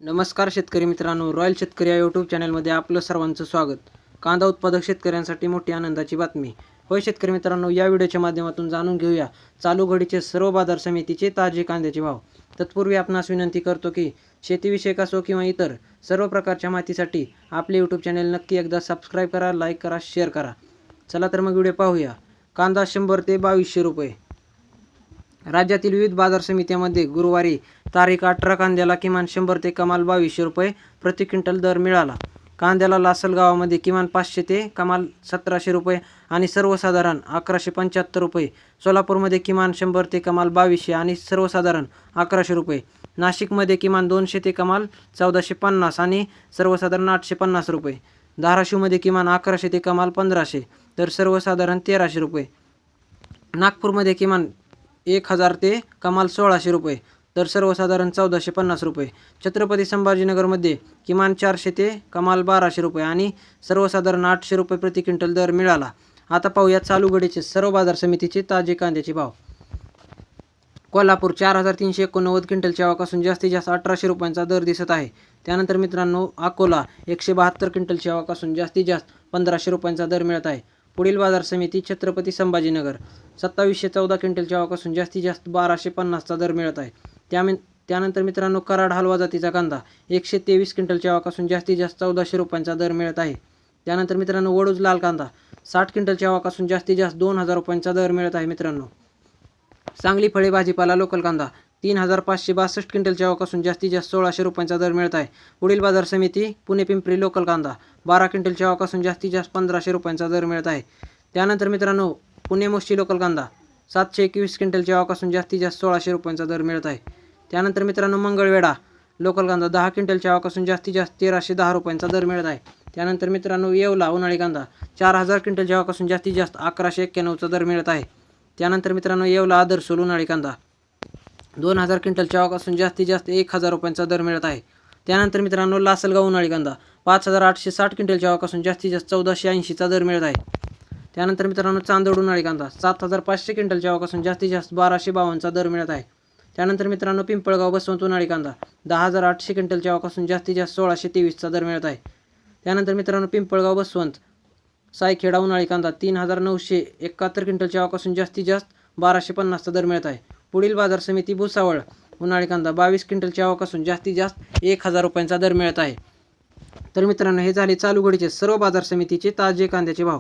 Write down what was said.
नमस्कार शेतकरी मित्रांनो, रॉयल शेतकरी या यूट्यूब चॅनलमध्ये आपलं सर्वांचं स्वागत. कांदा उत्पादक शेतकऱ्यांसाठी मोठी आनंदाची बातमी. होय शेतकरी मित्रांनो, या व्हिडिओच्या माध्यमातून जाणून घेऊया चालू घडीचे सर्व बाजार समितीचे ताजे कांद्याचे भाव. तत्पूर्वी आपणास विनंती करतो की शेतीविषयक असो किंवा इतर सर्व प्रकारच्या माहितीसाठी आपले यूट्यूब चॅनल नक्की एकदा सबस्क्राईब करा, लाईक करा, शेअर करा. चला तर मग व्हिडिओ पाहूया. कांदा 100 ते 2200 रुपये. राज्यातील विविध बाजार समित्यांमध्ये गुरुवारी तारीख 18 कांद्याला किमान 100 ते कमाल 2200 रुपये प्रति क्विंटल दर मिळाला. कांद्याला लासलगावामध्ये किमान 500 ते कमाल 1700 रुपये आणि सर्वसाधारण 1175 रुपये. सोलापूरमध्ये किमान 100 ते कमाल 2200 आणि सर्वसाधारण 1100 रुपये. नाशिकमध्ये किमान 200 ते कमाल 1450 आणि सर्वसाधारण 850 रुपये. धाराशिवमध्ये किमान 1100 ते कमाल 1500 तर सर्वसाधारण 1300 रुपये. नागपूरमध्ये किमान 1000 ते कमाल 1600 रुपये तर सर्वसाधारण 1450 रुपये. छत्रपती संभाजीनगरमध्ये किमान 400 ते कमाल 1200 रुपये आणि सर्वसाधारण 800 रुपये प्रति क्विंटल दर मिळाला. आता पाहूया चालू घडीचे सर्व बाजार समितीचे ताजे कांद्याचे भाव. कोल्हापूर 4389 क्विंटलच्या आवाकासून जास्तीत जास्त 1800 रुपयांचा दर दिसत आहे. त्यानंतर मित्रांनो, अकोला 172 क्विंटलच्या आवाकासून जास्तीत जास्त 1500 रुपयांचा दर मिळत आहे. पुढील बाजार समिती छत्रपती संभाजीनगर 2714 क्विंटलच्या आवाकासून जास्तीत जास्त 1250चा दर मिळत आहे. त्यानंतर मित्रांनो, कराड हलवा जातीचा कांदा 123 क्विंटलच्या आवाकासून जास्तीत जास्त 1400 रुपयांचा दर मिळत आहे. त्यानंतर मित्रांनो, वडूज लाल कांदा 60 क्विंटलच्या आवाकासून जास्तीत जास्त 2000 रुपयांचा दर मिळत आहे. मित्रांनो, सांगली फळे भाजीपाला लोकल कांदा 3562 क्विंटलच्या आवाकासून जास्तीत जास्त 1600 रुपयांचा दर मिळत आहे. पुढील बाजार समिती पुणे पिंपरी लोकल कांदा 12 क्विंटलच्या आवाकासून जास्तीत जास्त 1500 रुपयांचा दर मिळत आहे. त्यानंतर मित्रांनो, पुणे मोशी लोकल कांदा 721 क्विंटलच्या आवाकासून जास्तीत जास्त 1600 रुपयांचा दर मिळत आहे. त्यानंतर मित्रांनो, मंगळवेढा लोकल कांदा 10 क्विंटलच्या आवाकासून जास्तीत जास्त 1310 रुपयांचा दर मिळत आहे. त्यानंतर मित्रांनो, येवला उन्हाळी कांदा 4000 क्विंटलच्या आवाकासून जास्तीत जास्त 1191चा दर मिळत आहे. त्यानंतर मित्रांनो, येवला आदर्शोल उन्हाळी कांदा 2000 क्विंटलच्या आवाकासून जास्तीत जास्त 1000 रुपयांचा दर मिळत आहे. त्यानंतर मित्रांनो, लासलगाव उन्हाळी कांदा 5860 क्विंटलच्या आवाकासून जास्तीत जास्त 1480चा दर मिळत आहे. त्यानंतर मित्रांनो, चांदोड उन्हाळी कांदा 7500 क्विंटलच्या आवाकासून जास्तीत जास्त 1252चा दर मिळत आहे. त्यानंतर मित्रांनो, पिंपळगाव बसवंत उन्हाळी कांदा 10800 क्विंटलच्या आवाकासून जास्तीत जास्त 1623चा दर मिळत आहे. त्यानंतर मित्रांनो, पिंपळगाव बसवंत सायखेडा उन्हाळी कांदा 3971 क्विंटलच्या आवाकासून जास्तीत जास्त 1250चा दर मिळत आहे. पुढील बाजार समिती भुसावळ उन्हाळी कांदा 22 क्विंटलच्या आवाकासून जास्तीत जास्त 1000 रुपयांचा दर मिळत आहे. तर मित्रांनो, हे झाले चालू घडीचे सर्व बाजार समितीचे ताजे कांद्याचे भाव.